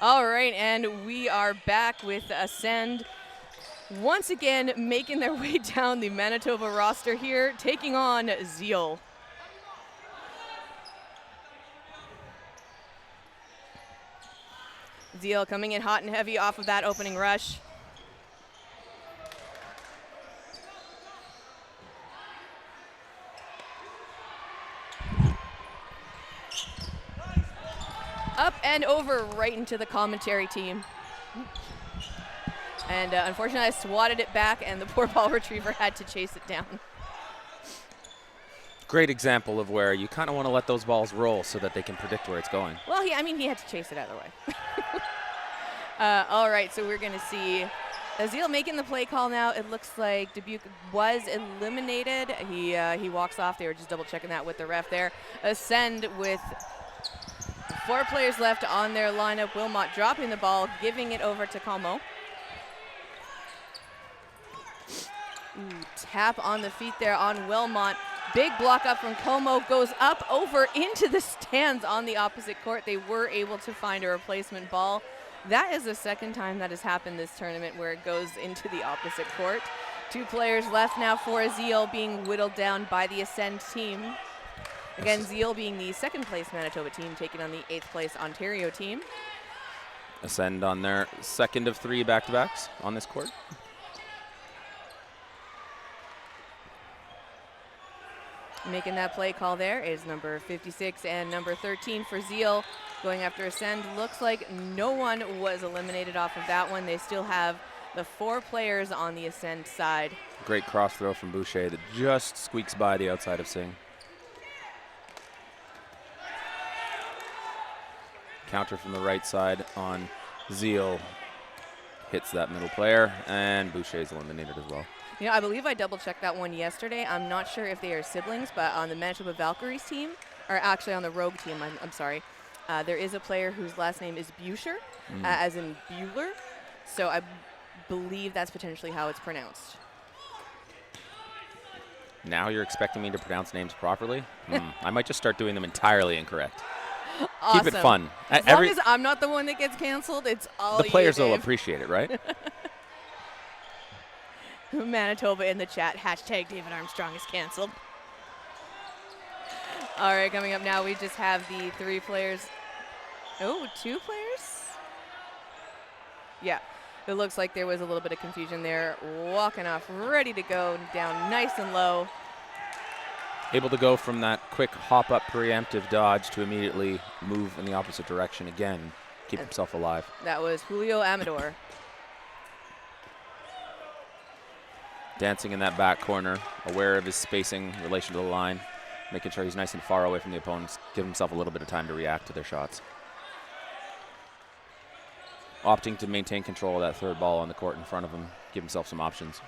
All right, and we are back with Ascend once again making their way down the Manitoba roster here, taking on Zeal. Zeal coming in hot and heavy off of that opening rush. Up and over right into the commentary team. And unfortunately, I swatted it back, and the poor ball retriever had to chase it down. Great example of where you kind of want to let those balls roll so that they can predict where it's going. Well, he had to chase it either way. All right, so we're going to see Zeal making the play call now. It looks like Dubuque was eliminated. He walks off. They were just double-checking that with the ref there. Ascend with 4 players left on their lineup. Wilmot dropping the ball, giving it over to Como. Tap on the feet there on Wilmot. Big block up from Como, goes up over into the stands on the opposite court. They were able to find a replacement ball. That is the second time that has happened this tournament where it goes into the opposite court. 2 players left now for Zeal, being whittled down by the Ascend team. Again, Zeal being the 2nd place Manitoba team, taking on the 8th place Ontario team. Ascend on their 2nd of 3 back-to-backs on this court. Making that play call there is number 56 and number 13 for Zeal. Going after Ascend. Looks like no one was eliminated off of that one. They still have the 4 players on the Ascend side. Great cross throw from Boucher that just squeaks by the outside of Singh. Counter from the right side on Zeal. Hits that middle player, and Boucher's eliminated as well. You know, I believe I double-checked that one yesterday. I'm not sure if they are siblings, but on the Manitoba Valkyries team, or actually on the Rogue team, I'm sorry, there is a player whose last name is Buscher, as in Bueller. So I believe that's potentially how it's pronounced. Now you're expecting me to pronounce names properly? I might just start doing them entirely incorrect. Awesome. Keep it fun. As long as I'm not the one that gets canceled, it's all the players you, will Dave. appreciate it, right? Manitoba in the chat, hashtag David Armstrong is canceled. All right, coming up now, we just have the 3 players. Oh, 2 players? Yeah, it looks like there was a little bit of confusion there. Walking off, ready to go, down nice and low. Able to go from that quick hop-up preemptive dodge to immediately move in the opposite direction again, keep himself alive. That was Julio Amador. Dancing in that back corner, aware of his spacing in relation to the line, making sure he's nice and far away from the opponents, give himself a little bit of time to react to their shots. Opting to maintain control of that 3rd ball on the court in front of him, give himself some options.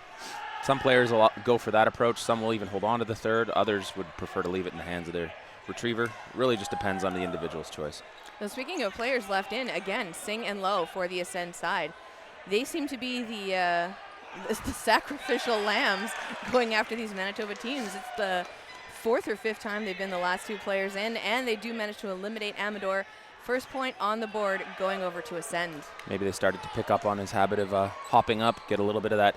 Some players will go for that approach. Some will even hold on to the 3rd. Others would prefer to leave it in the hands of their retriever. Really just depends on the individual's choice. Now, speaking of players left in, again, Singh and Lowe for the Ascend side. They seem to be the sacrificial lambs going after these Manitoba teams. It's the 4th or 5th time they've been the last 2 players in, and they do manage to eliminate Amador. First point on the board going over to Ascend. Maybe they started to pick up on his habit of hopping up, get a little bit of that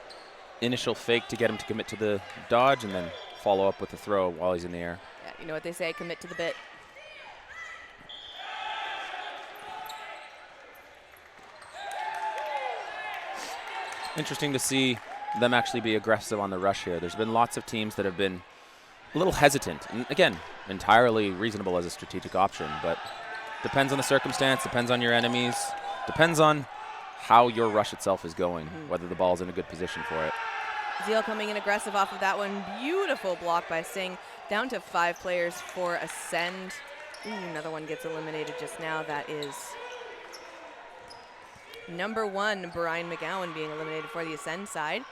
initial fake to get him to commit to the dodge, and then follow up with the throw while he's in the air. Yeah, you know what they say, commit to the bit. Interesting to see them actually be aggressive on the rush here. There's been lots of teams that have been a little hesitant. And again, entirely reasonable as a strategic option, but depends on the circumstance, depends on your enemies, depends on how your rush itself is going, whether the ball's in a good position for it. Zeal coming in aggressive off of that one. Beautiful block by Singh. Down to 5 players for Ascend. Another one gets eliminated just now. That is number 1, Brian McGowan, being eliminated for the Ascend side.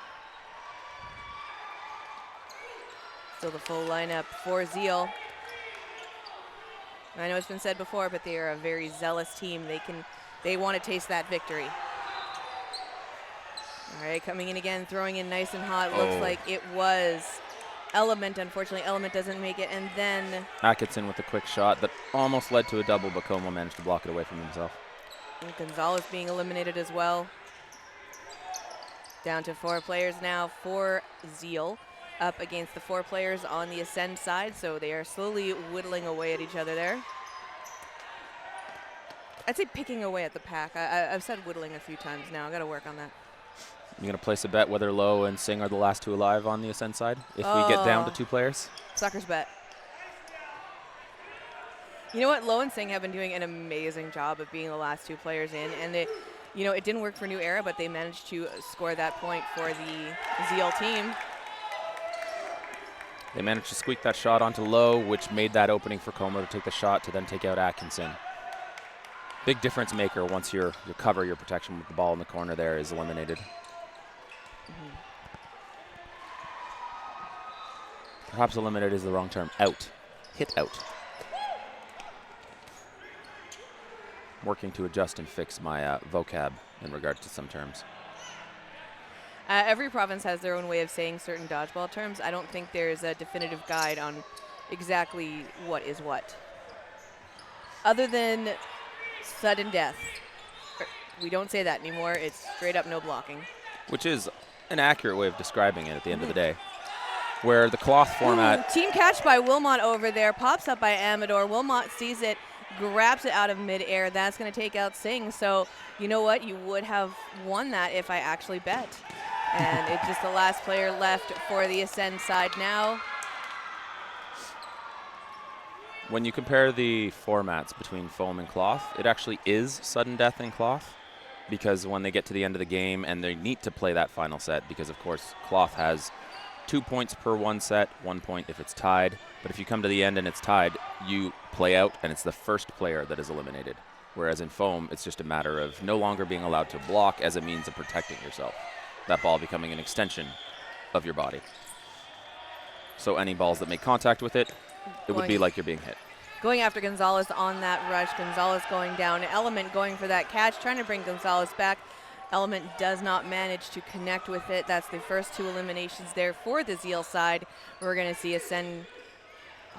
Still the full lineup for Zeal. I know it's been said before, but they are a very zealous team. They want to taste that victory. All right, coming in again, throwing in nice and hot. Looks like it was Element. Unfortunately, Element doesn't make it, and then Atkinson with a quick shot that almost led to a double, but Como managed to block it away from himself. And Gonzalez being eliminated as well. Down to 4 players now for Zeal, up against the 4 players on the Ascend side, so they are slowly whittling away at each other there. I'd say picking away at the pack. I've said whittling a few times now. I got to work on that. You're going to place a bet whether Lowe and Singh are the last 2 alive on the Ascend side if we get down to 2 players? Sucker's bet. You know what? Lowe and Singh have been doing an amazing job of being the last 2 players in, and they, you know, it didn't work for New Era, but they managed to score that point for the Zeal team. They managed to squeak that shot onto Lowe, which made that opening for Como to take the shot to then take out Atkinson. Big difference maker once your cover, your protection with the ball in the corner there is eliminated. Perhaps eliminated is the wrong term. Out. Hit out. Working to adjust and fix my vocab in regard to some terms. Every province has their own way of saying certain dodgeball terms. I don't think there's a definitive guide on exactly what is what. Other than sudden death. We don't say that anymore. It's straight up no blocking. Which is an accurate way of describing it at the end of the day. Where the cloth format... Team catch by Wilmot over there. Pops up by Amador. Wilmot sees it, grabs it out of midair. That's going to take out Singh. So, you know what? You would have won that if I actually bet. And it's just the last player left for the Ascend side now. When you compare the formats between foam and cloth, it actually is sudden death in cloth, because when they get to the end of the game and they need to play that final set, because of course cloth has 2 points per 1 set, 1 point if it's tied. But if you come to the end and it's tied, you play out and it's the first player that is eliminated. Whereas in foam, it's just a matter of no longer being allowed to block as a means of protecting yourself. That ball becoming an extension of your body. So any balls that make contact with it, it would be like you're being hit. Going after Gonzalez on that rush. Gonzalez going down. Element going for that catch, trying to bring Gonzalez back. Element does not manage to connect with it. That's the first 2 eliminations there for the Zeal side. We're going to see Ascend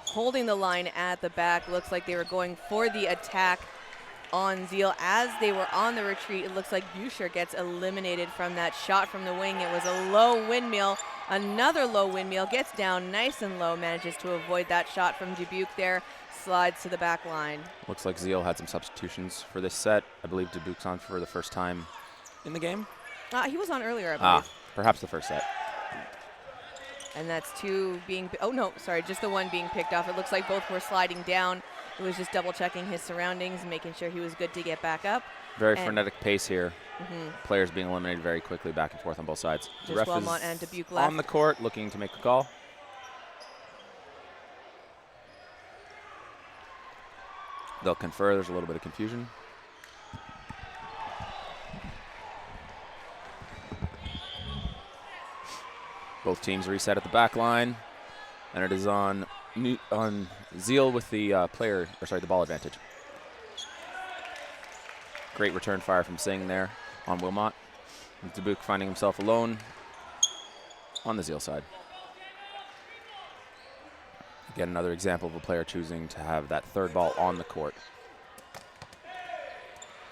holding the line at the back. Looks like they were going for the attack on Zeal. As they were on the retreat, it looks like Boucher gets eliminated from that shot from the wing. It was a low windmill. Another low windmill. Gets down nice and low. Manages to avoid that shot from Dubuque there. Slides to the back line. Looks like Zeal had some substitutions for this set. I believe Dubuque's on for the first time in the game. He was on earlier, I believe. Perhaps the first set. And that's 2 being, oh no, sorry, just the 1 being picked off. It looks like both were sliding down. It was just double checking his surroundings, making sure he was good to get back up. Very frenetic pace here. Players being eliminated very quickly back and forth on both sides. Just Ref Wilmot and Dubuque left. on the court looking to make a call. They'll confer. There's a little bit of confusion. Both teams reset at the back line, and it is on Zeal with the the ball advantage. Great return fire from Singh there on Wilmot. And Dubuque finding himself alone on the Zeal side. Again, another example of a player choosing to have that 3rd ball on the court.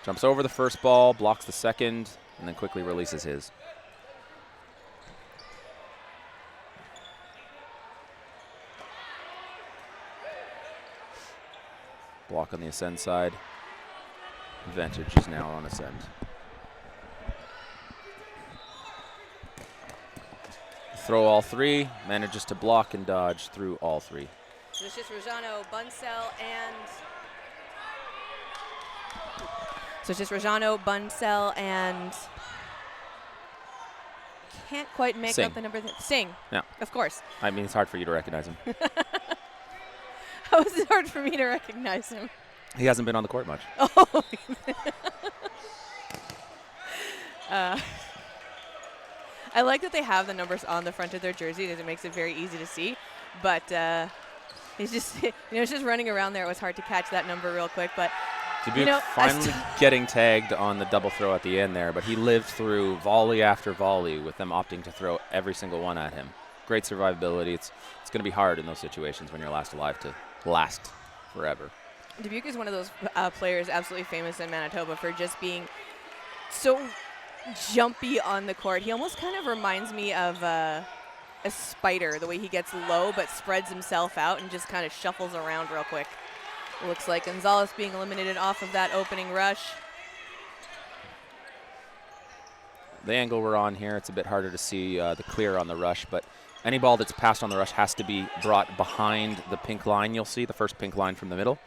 Jumps over the first ball, blocks the second, and then quickly releases his. Block on the Ascend side. Advantage is now on Ascend. Throw all 3, manages to block and dodge through all 3. So it's just Rajano, Bunsell, and can't quite make Singh. out the number. Singh. Yeah. Of course. I mean, it's hard for you to recognize him. How is it hard for me to recognize him? He hasn't been on the court much. Oh. I like that they have the numbers on the front of their jersey because it makes it very easy to see. But he's just, it's just running around there. It was hard to catch that number real quick. But Dubuque finally getting tagged on the double throw at the end there, but he lived through volley after volley with them opting to throw every single one at him. Great survivability. It's going to be hard in those situations when you're last alive to last forever. Dubuque is one of those players absolutely famous in Manitoba for just being so jumpy on the court. He almost kind of reminds me of a spider, the way he gets low but spreads himself out and just kind of shuffles around real quick. Looks like Gonzalez being eliminated off of that opening rush. The angle we're on here, it's a bit harder to see the clear on the rush, but any ball that's passed on the rush has to be brought behind the pink line. You'll see the first pink line from the middle.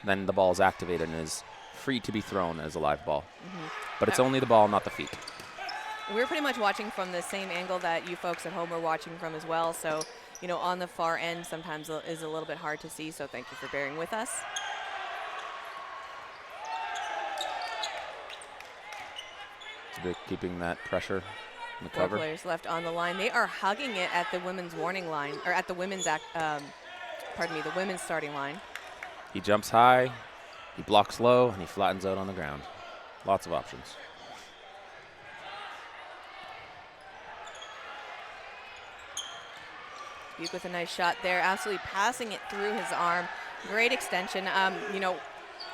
Then the ball is activated and is free to be thrown as a live ball. But it's only the ball, not the feet. We're pretty much watching from the same angle that you folks at home are watching from as well. So, you know, on the far end sometimes is a little bit hard to see. So thank you for bearing with us. Keeping that pressure in the 4 cover. players left on the line. They are hugging it at the women's warning line, or at the women's the women's starting line. He jumps high, he blocks low, and he flattens out on the ground. Lots of options. Dubuque with a nice shot there, absolutely passing it through his arm. Great extension. You know,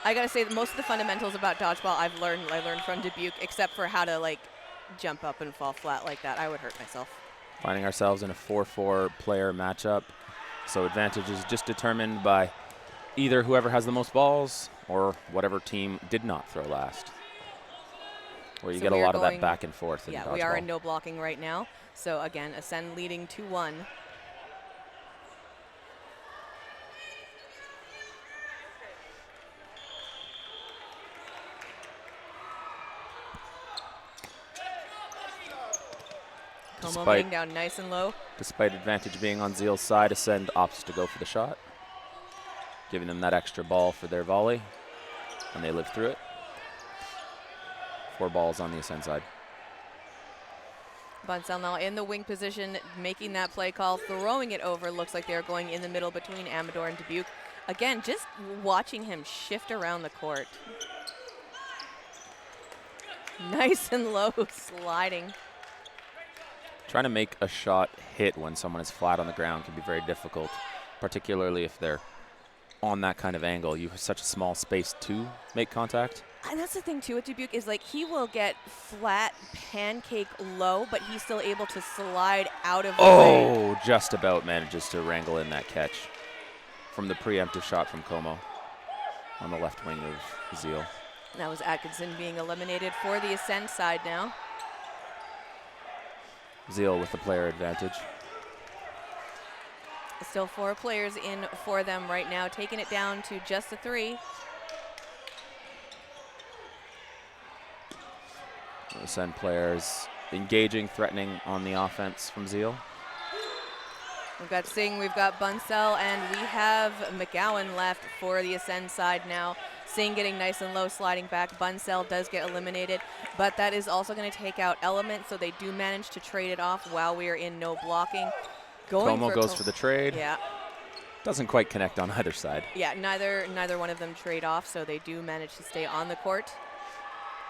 I gotta say that most of the fundamentals about dodgeball I learned from Dubuque, except for how to like jump up and fall flat like that. I would hurt myself. Finding ourselves in a 4-4 player matchup. So advantage is just determined by either whoever has the most balls or whatever team did not throw last. Where you get a lot of that back and forth. Yeah, we are in no blocking right now. So again, Ascend leading 2-1. Como getting down nice and low. Despite advantage being on Zeal's side, Ascend opts to go for the shot, giving them that extra ball for their volley, and they live through it. 4 balls on the Ascend side. Bunsell now in the wing position, making that play call, throwing it over. Looks like they're going in the middle between Amador and Dubuque. Again, just watching him shift around the court. Nice and low, sliding. Trying to make a shot hit when someone is flat on the ground can be very difficult, particularly if they're on that kind of angle. You have such a small space to make contact. And that's the thing, too, with Dubuque is, like, he will get flat pancake low, but he's still able to slide out of the way. Just about manages to wrangle in that catch from the preemptive shot from Como on the left wing of Zeal. And that was Atkinson being eliminated for the Ascend side now. Zeal with the player advantage. Still 4 players in for them right now, taking it down to just a 3. Ascend players engaging, threatening on the offense from Zeal. We've got Singh, we've got Bunsell, and we have McGowan left for the Ascend side now. Singh getting nice and low, sliding back. Bunsell does get eliminated, but that is also going to take out Element, so they do manage to trade it off while we are in no blocking. Como goes for the trade. Yeah. Doesn't quite connect on either side. Yeah, neither one of them trade off, so they do manage to stay on the court.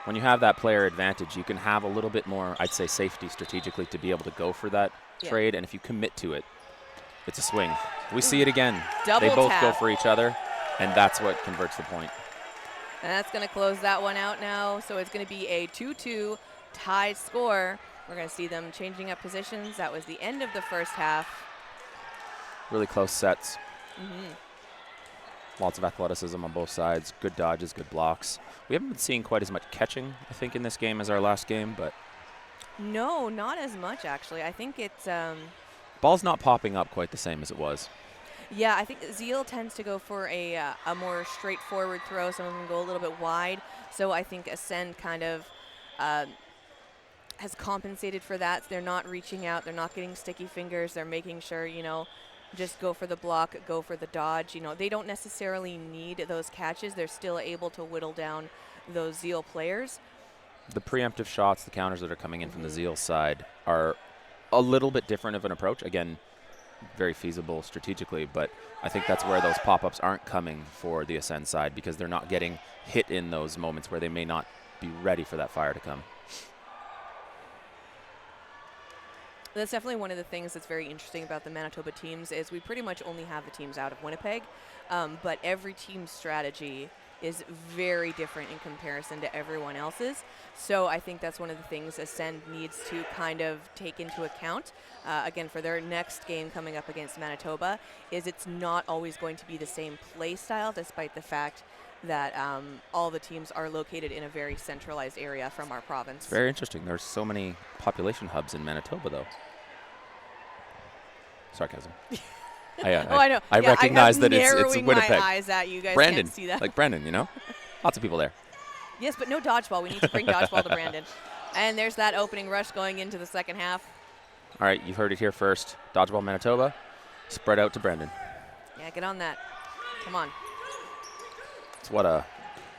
When you have that player advantage, you can have a little bit more, I'd say, safety strategically to be able to go for that trade, and if you commit to it, it's a swing. We see it again. Double they both tap. go for each other, and that's what converts the point. And that's going to close that one out now, so it's going to be a 2-2 tied score. We're going to see them changing up positions. That was the end of the first half. Really close sets. Lots of athleticism on both sides. Good dodges, good blocks. We haven't been seeing quite as much catching, I think, in this game as our last game, but... No, not as much, actually. I think it's... Ball's not popping up quite the same as it was. Yeah, I think Zeal tends to go for a more straightforward throw. Some of them go a little bit wide. So I think Ascend kind of has compensated for that. They're not reaching out. They're not getting sticky fingers. They're making sure, you know, just go for the block, go for the dodge. You know, they don't necessarily need those catches. They're still able to whittle down those Zeal players. The preemptive shots, the counters that are coming in from the Zeal side are a little bit different of an approach. Again, very feasible strategically, but I think that's where those pop-ups aren't coming for the Ascend side because they're not getting hit in those moments where they may not be ready for that fire to come. That's definitely one of the things that's very interesting about the Manitoba teams is we pretty much only have the teams out of Winnipeg, but every team's strategy is very different in comparison to everyone else's. So I think that's one of the things Ascend needs to kind of take into account, again, for their next game coming up against Manitoba, is it's not always going to be the same play style, despite the fact that all the teams are located in a very centralized area from our province. Very interesting. There's so many population hubs in Manitoba, though. Sarcasm. I know. I recognize that it's narrowing Winnipeg. my eyes at you guys. Brandon, can't see that. like Brandon, you know? Lots of people there. Yes, but no dodgeball. We need to bring dodgeball to Brandon. And there's that opening rush going into the second half. All right, you've heard it here first. Dodgeball Manitoba, spread out to Brandon. Yeah, get on that. Come on. It's what, a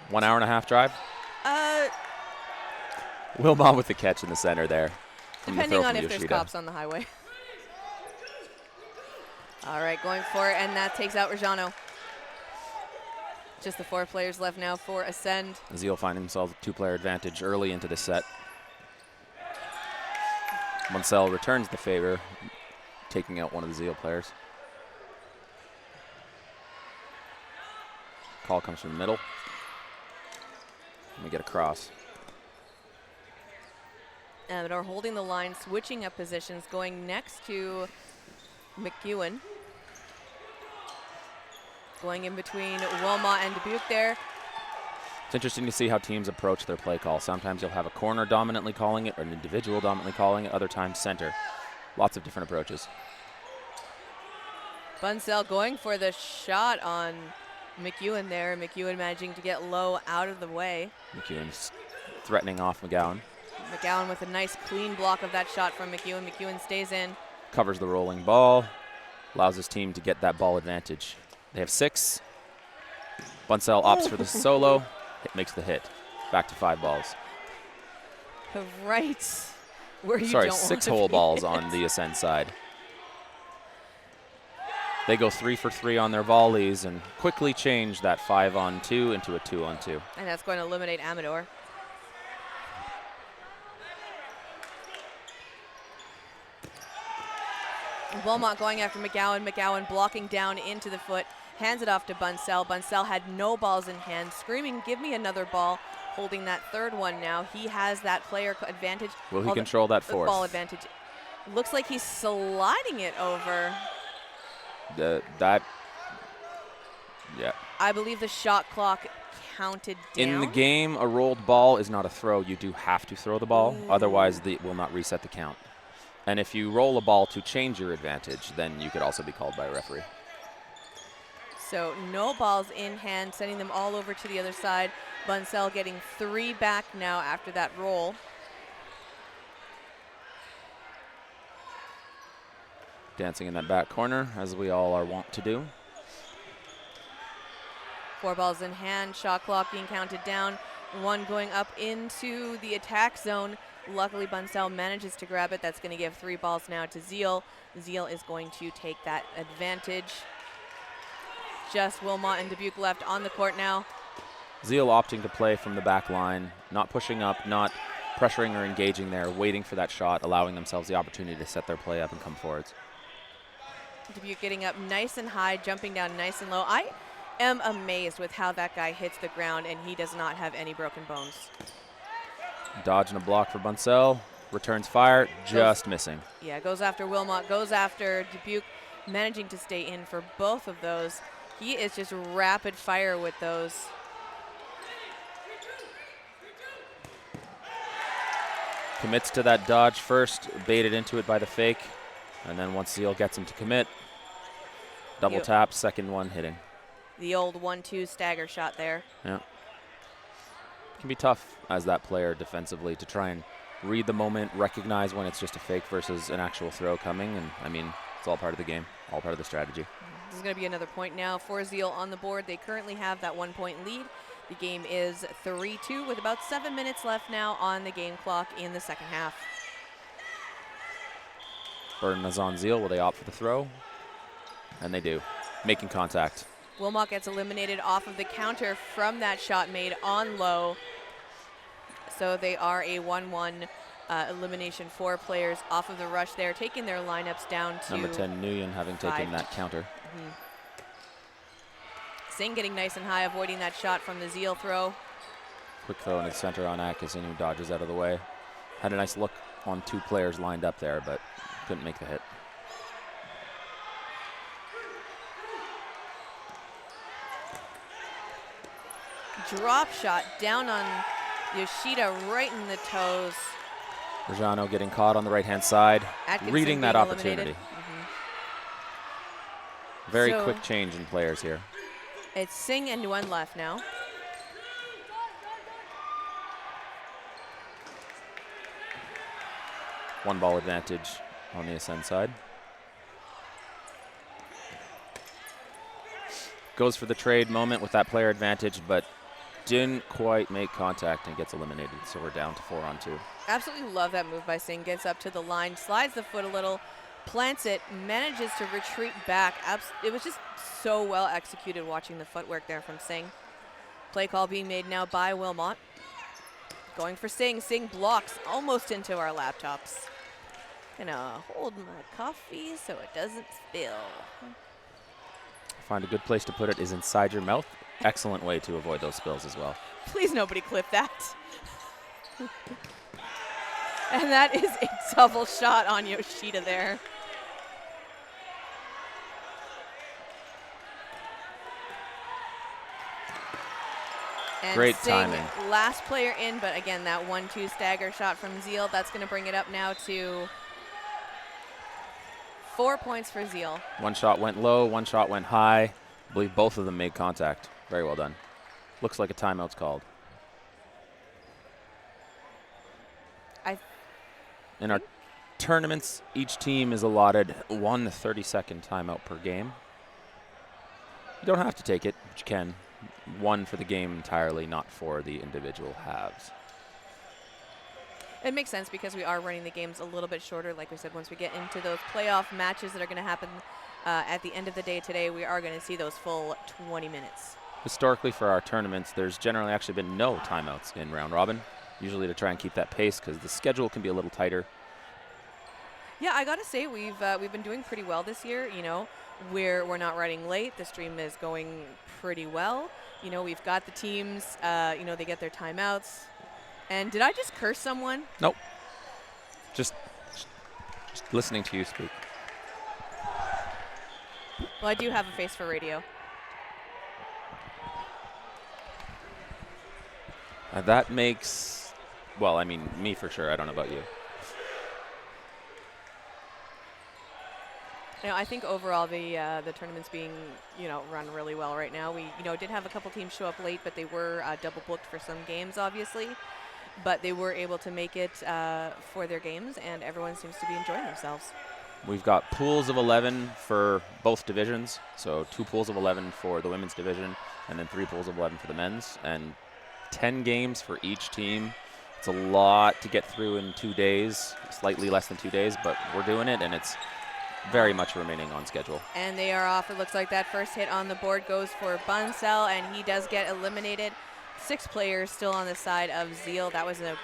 1 hour and a half drive? Wilmot with the catch in the center there. Depending on if there's cops on the highway. All right, going for it, and that takes out Rajano. Just the 4 players left now for Ascend. Zeal finding himself a 2-player advantage early into the set. Munsell returns the favor, taking out one of the Zeal players. Call comes from the middle. Let me get across. And are holding the line, switching up positions, going next to McEwen. Going in between Wilmot and Dubuque there. It's interesting to see how teams approach their play call. Sometimes you'll have a corner dominantly calling it or an individual dominantly calling it, other times center. Lots of different approaches. Bunsell going for the shot on McEwen there. McEwen managing to get low out of the way. McEwen's threatening off McGowan. McGowan with a nice clean block of that shot from McEwen. McEwen stays in. Covers the rolling ball. Allows his team to get that ball advantage. They have 6. Bunsell opts for the solo. Makes the hit. Back to 5 balls. Right where you Sorry, don't 6 want whole to balls be. on the Ascend side. They go 3 for 3 on their volleys and quickly change that 5-on-2 into a 2-on-2. And that's going to eliminate Amador. Wilmot going after McGowan. McGowan blocking down into the foot. Hands it off to Bunsell. Bunsell had no balls in hand, screaming, give me another ball. Holding that 3rd one now. He has that player advantage. Will he control that 4th? Ball advantage. Looks like he's sliding it over. Yeah. I believe the shot clock counted down. In the game, a rolled ball is not a throw. You do have to throw the ball. Ooh. Otherwise, it will not reset the count. And if you roll a ball to change your advantage, then you could also be called by a referee. So no balls in hand, sending them all over to the other side. Bunsell getting 3 back now after that roll. Dancing in that back corner, as we all are wont to do. 4 balls in hand, shot clock being counted down. 1 going up into the attack zone. Luckily, Bunsell manages to grab it. That's going to give 3 balls now to Zeal. Zeal is going to take that advantage. Just Wilmot and Dubuque left on the court now. Zeal opting to play from the back line, not pushing up, not pressuring or engaging there, waiting for that shot, allowing themselves the opportunity to set their play up and come forwards. Dubuque getting up nice and high, jumping down nice and low. I am amazed with how that guy hits the ground, and he does not have any broken bones. Dodge and a block for Bunsell. Returns fire, just missing. Yeah, goes after Wilmot, goes after Dubuque, managing to stay in for both of those. He is just rapid fire with those. Commits to that dodge first, baited into it by the fake. And then once Zeal gets him to commit, double tap, second one hitting. The old 1-2 stagger shot there. Yeah. It can be tough as that player defensively to try and read the moment, recognize when it's just a fake versus an actual throw coming. And I mean, it's all part of the game, all part of the strategy. This is going to be another point now for Zeal on the board. They currently have that 1-point lead. The game is 3-2 with about 7 minutes left now on the game clock in the second half. Burden is on Zeal. Will they opt for the throw? And they do, making contact. Wilmot gets eliminated off of the counter from that shot made on low. So they are a 1-1 elimination. 4 players off of the rush there, taking their lineups down to Number 10, Nguyen, having taken that counter. Singh getting nice and high, avoiding that shot from the Zeal throw. Quick throw in the center on Atkinson, who dodges out of the way. Had a nice look on 2 players lined up there, but couldn't make the hit. Drop shot down on Yoshida, right in the toes. Rajano getting caught on the right-hand side, Atkinson reading that being opportunity. Very So quick change in players here. it's Singh and Nguyen left now. One ball advantage on the Ascend side. Goes for the trade moment with that player advantage, but didn't quite make contact and gets eliminated. So we're down to 4-on-2. Absolutely love that move by Singh. Gets up to the line, slides the foot a little, plants it, manages to retreat back. It was just so well executed watching the footwork there from Singh. Play call being made now by Wilmot. Going for Singh. Singh blocks almost into our laptops. Gonna hold my coffee so it doesn't spill. Find a good place to put it is inside your mouth. Excellent way to avoid those spills as well. Please nobody clip that. And that is a double shot on Yoshida there. And Great Singh, timing. last player in, but again, that 1-2 stagger shot from Zeal. That's going to bring it up now to 4 points for Zeal. One shot went low, one shot went high. I believe both of them made contact. Very well done. Looks like a timeout's called. In our tournaments, each team is allotted 1 30-second timeout per game. You don't have to take it, but you can. 1 for the game entirely, not for the individual halves. It makes sense because we are running the games a little bit shorter. Like we said, once we get into those playoff matches that are going to happen at the end of the day today, we are going to see those full 20 minutes. Historically, for our tournaments, there's generally actually been no timeouts in round robin, usually to try and keep that pace because the schedule can be a little tighter. Yeah, I gotta say we've been doing pretty well this year. You know, we're not running late. The stream is going pretty well. You know, we've got the teams. You know, they get their timeouts. And did I just curse someone? Nope. Just listening to you speak. Well, I do have a face for radio. That makes, well, I mean, me for sure. I don't know about you. You know, I think overall the tournament's being, you know, run really well right now. We, you know, did have a couple teams show up late, but they were double booked for some games, obviously. But they were able to make it for their games, and everyone seems to be enjoying themselves. We've got pools of 11 for both divisions. So 2 pools of 11 for the women's division, and then 3 pools of 11 for the men's, and 10 games for each team. It's a lot to get through in 2 days, slightly less than 2 days, but we're doing it, and it's very much remaining on schedule. And they are off. It looks like that first hit on the board goes for Bunsell, and he does get eliminated. 6 players still on the side of Zeal. That was an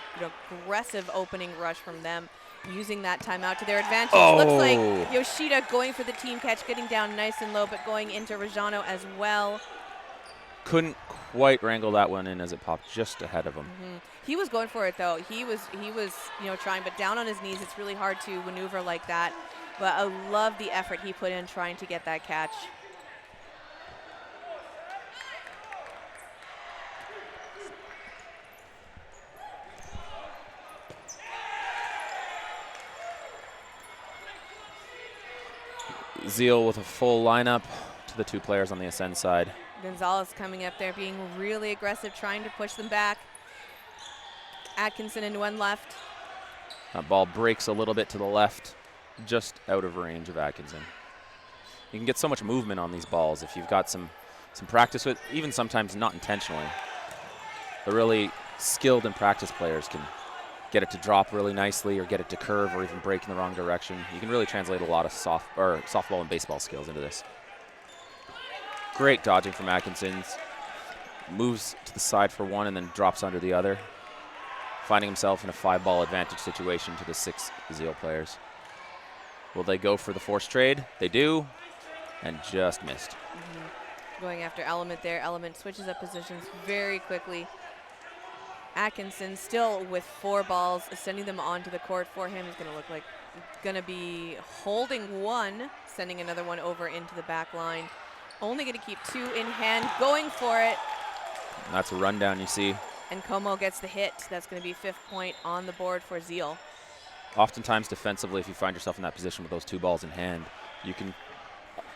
aggressive opening rush from them, using that timeout to their advantage. Oh. Looks like Yoshida going for the team catch, getting down nice and low, but going into Rajano as well. Couldn't quite wrangle that one in as it popped just ahead of him. He was going for it though. He was you know, trying, but down on his knees, it's really hard to maneuver like that. But I love the effort he put in trying to get that catch. Zeal with a full lineup to the 2 players on the Ascend side. Gonzalez coming up there, being really aggressive, trying to push them back. Atkinson and one left. That ball breaks a little bit to the left, just out of range of Atkinson. You can get so much movement on these balls if you've got some practice with, even sometimes not intentionally. The really skilled and practiced players can get it to drop really nicely or get it to curve or even break in the wrong direction. You can really translate a lot of softball and baseball skills into this. Great dodging from Atkinson. Moves to the side for one and then drops under the other. finding himself in a 5-ball advantage situation to the 6 Zeal players. Will they go for the forced trade? They do, and just missed. Going after Element there. Element switches up positions very quickly. Atkinson still with 4 balls, sending them onto the court for him. He's going to be holding one, sending another one over into the back line. Only going to keep 2 in hand, going for it. And that's a rundown, you see. And Como gets the hit. That's going to be 5th point on the board for Zeal. Oftentimes defensively, if you find yourself in that position with those 2 balls in hand, you can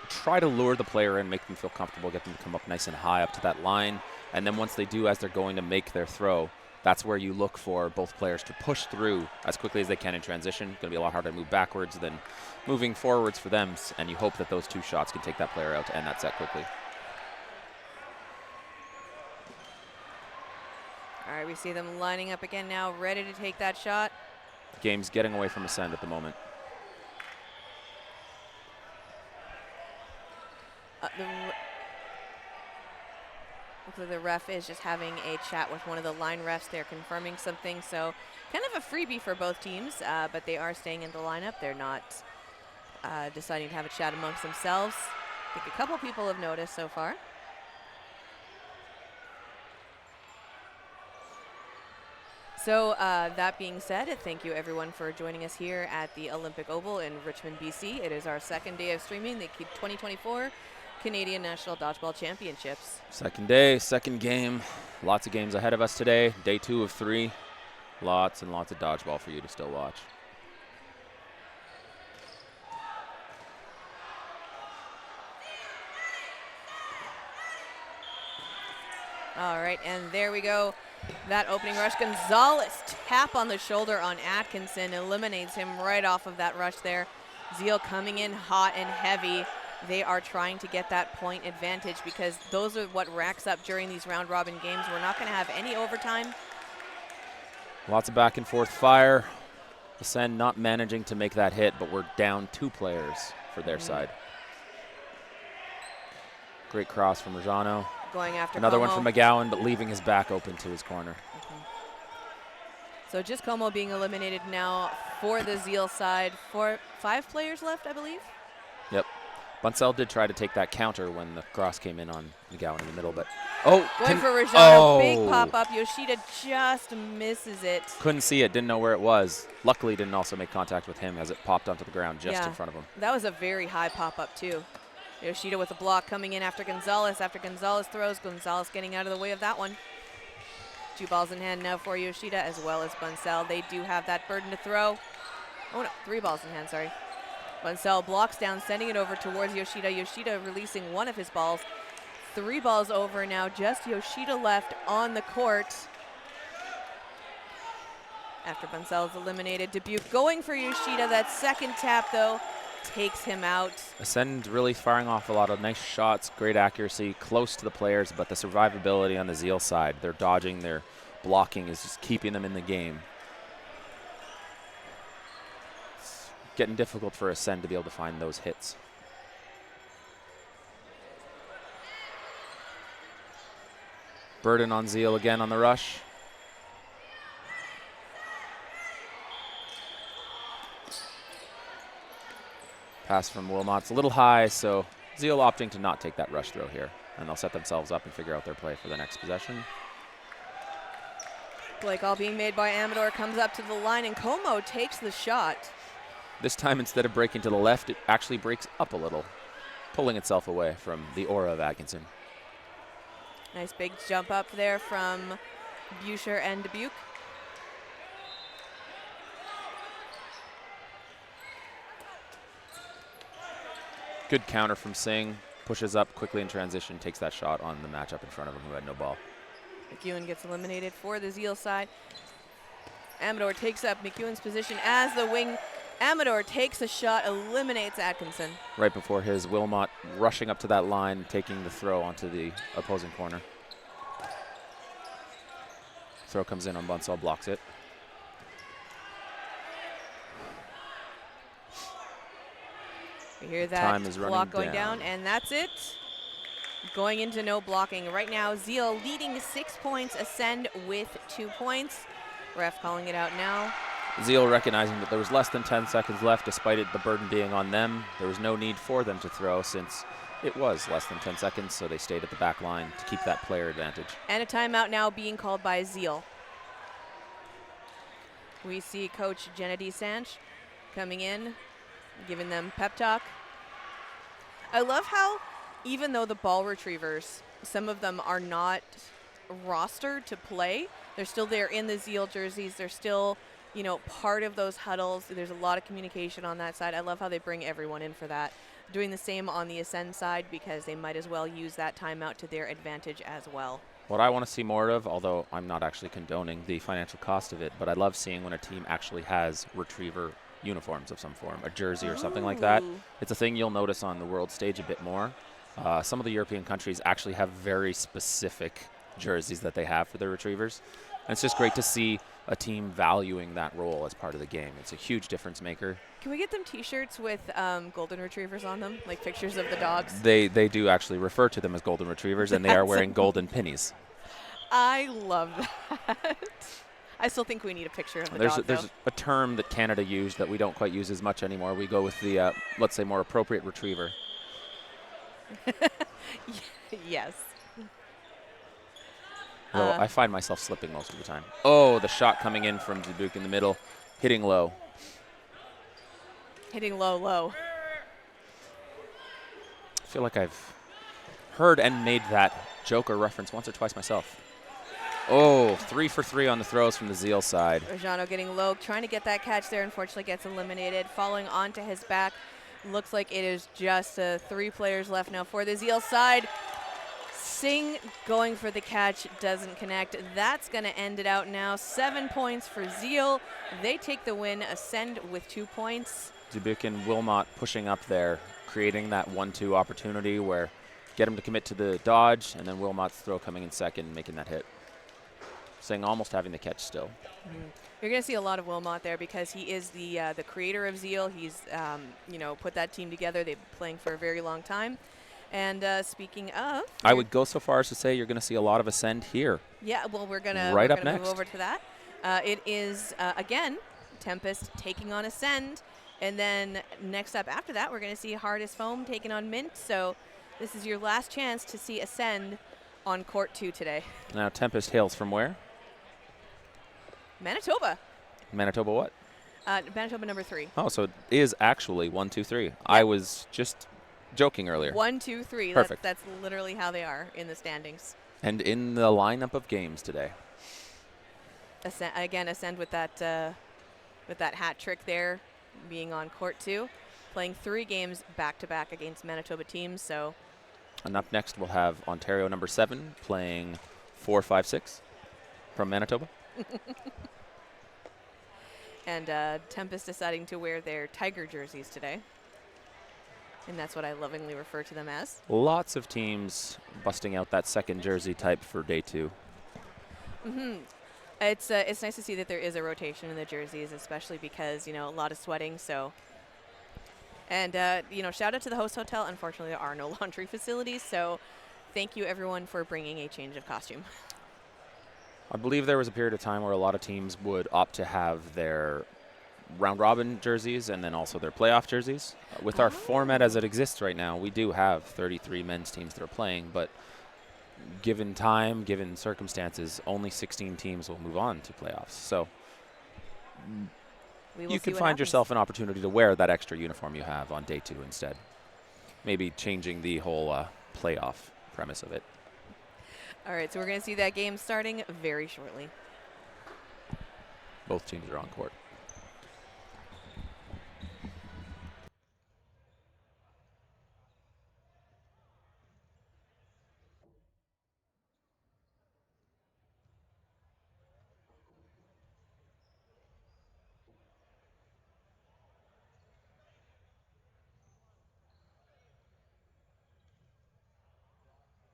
try to lure the player in, make them feel comfortable, get them to come up nice and high up to that line. And then once they do, as they're going to make their throw, that's where you look for both players to push through as quickly as they can in transition. It's going to be a lot harder to move backwards than moving forwards for them, and you hope that those 2 shots can take that player out to end that set quickly. All right, we see them lining up again now, ready to take that shot. Game's getting away from Ascend at the moment. Looks like the ref is just having a chat with one of the line refs. They're confirming something, so kind of a freebie for both teams, but they are staying in the lineup. They're not deciding to have a chat amongst themselves. I think a couple people have noticed so far. So that being said, thank you everyone for joining us here at the Olympic Oval in Richmond, BC. It is our 2nd day of streaming. They keep 2024 Canadian National Dodgeball Championships. 2nd day, 2nd game. Lots of games ahead of us today. Day 2 of 3. Lots and lots of dodgeball for you to still watch. All right, and there we go. That opening rush. Gonzalez tap on the shoulder on Atkinson eliminates him right off of that rush there. Zeal coming in hot and heavy. They are trying to get that point advantage because those are what racks up during these round robin games. We're not going to have any overtime. Lots of back and forth fire. Ascend not managing to make that hit, but we're down 2 players for their side. Great cross from Rajano. Going after Another Como. one from McGowan, but leaving his back open to his corner. So just Como being eliminated now for the Zeal side. 5 players left, I believe. Yep. Bunsell did try to take that counter when the cross came in on McGowan in the middle, but going for Rajano. Big pop-up. Yoshida just misses it. Couldn't see it, didn't know where it was. Luckily didn't also make contact with him as it popped onto the ground just in front of him. That was a very high pop-up too. Yoshida with a block coming in after Gonzalez. After Gonzalez throws, Gonzalez getting out of the way of that one. 2 balls in hand now for Yoshida as well as Bunsell. They do have that burden to throw. Oh no, 3 balls in hand, sorry. Bunsell blocks down, sending it over towards Yoshida. Yoshida releasing one of his balls. 3 balls over now, just Yoshida left on the court. After Bunsell is eliminated, Dubuque going for Yoshida. That second tap though takes him out. Ascend really firing off a lot of nice shots, great accuracy, close to the players, but the survivability on the Zeal side, their dodging, their blocking is just keeping them in the game. It's getting difficult for Ascend to be able to find those hits. Burden on Zeal again on the rush. Pass from Wilmot's a little high, so Zeal opting to not take that rush throw here. And they'll set themselves up and figure out their play for the next possession. Play call being made by Amador, comes up to the line, and Como takes the shot. This time, instead of breaking to the left, it actually breaks up a little, pulling itself away from the aura of Atkinson. Nice big jump up there from Boucher and Dubuque. Good counter from Singh, pushes up quickly in transition, takes that shot on the matchup in front of him who had no ball. McEwen gets eliminated for the Zeal side. Amador takes up McEwen's position as the wing. Amador takes a shot, eliminates Atkinson. Right before his Wilmot rushing up to that line, taking the throw onto the opposing corner. Throw comes in on Bunsell, blocks it. We hear that clock going down, and that's it. Going into no blocking. Right now, Zeal leading 6 points, Ascend with 2 points. Ref calling it out now. Zeal recognizing that there was less than 10 seconds left, despite the burden being on them. There was no need for them to throw since it was less than 10 seconds, so they stayed at the back line to keep that player advantage. And a timeout now being called by Zeal. We see Coach Gennady Sanch coming in, giving them pep talk. I love how, even though the ball retrievers, some of them are not rostered to play, they're still there in the Zeal jerseys. They're still, you know, part of those huddles. There's a lot of communication on that side. I love how they bring everyone in for that. Doing the same on the Ascend side because they might as well use that timeout to their advantage as well. What I want to see more of, although I'm not actually condoning the financial cost of it, but I love seeing when a team actually has retriever uniforms of some form, a jersey or something like that. It's a thing you'll notice on the world stage a bit more. Some of the European countries actually have very specific jerseys that they have for their retrievers. And it's just great to see a team valuing that role as part of the game. It's a huge difference maker. Can we get them T-shirts with golden retrievers on them, like pictures of the dogs? They do actually refer to them as golden retrievers, and they are wearing golden pennies. I love that. I still think we need a picture of the dog, There's a term that Canada used that we don't quite use as much anymore. We go with the, let's say, more appropriate retriever. Yes. Though I find myself slipping most of the time. Oh, the shot coming in from Dubuque in the middle, hitting low. Hitting low, low. I feel like I've heard and made that Joker reference once or twice myself. Oh, 3 for 3 on the throws from the Zeal side. Rojano getting low, trying to get that catch there, unfortunately gets eliminated. Falling onto his back. Looks like it is just 3 players left now for the Zeal side. Singh going for the catch, doesn't connect. That's going to end it out now. 7 points for Zeal. They take the win, Ascend with 2 points. Dubuque and Wilmot pushing up there, creating that 1-2 opportunity where get him to commit to the dodge, and then Wilmot's throw coming in second, making that hit. Singh almost having the catch still. You're going to see a lot of Wilmot there because he is the creator of Zeal. He's you know, put that team together. They've been playing for a very long time. And speaking of, I would go so far as to say you're going to see a lot of Ascend here. Yeah, well, we're gonna move over to that. It is again Tempest taking on Ascend, and then next up after that, we're going to see Hardest Foam taking on Mint. So this is your last chance to see Ascend on court 2 today. Now Tempest hails from where? Manitoba. Manitoba what? Manitoba number 3. Oh, so it is actually 1, 2, 3. I was just joking earlier. 1, 2, 3. Perfect. That's literally how they are in the standings. And in the lineup of games today. Ascend with that hat trick there, being on court 2, playing 3 games back-to-back against Manitoba teams. So. And up next we'll have Ontario number 7 playing 4, 5, 6 from Manitoba. And Tempest deciding to wear their Tiger jerseys today. And that's what I lovingly refer to them as. Lots of teams busting out that second jersey type for day 2. It's nice to see that there is a rotation in the jerseys, especially because, you know, a lot of sweating. So, and you know, shout out to the host hotel. Unfortunately, there are no laundry facilities. So, thank you everyone for bringing a change of costume. I believe there was a period of time where a lot of teams would opt to have their round robin jerseys and then also their playoff jerseys. With our format as it exists right now, we do have 33 men's teams that are playing, but given time, given circumstances, only 16 teams will move on to playoffs. So you can find yourself an opportunity to wear that extra uniform you have on day 2 instead. Maybe changing the whole playoff premise of it. All right, so we're going to see that game starting very shortly. Both teams are on court.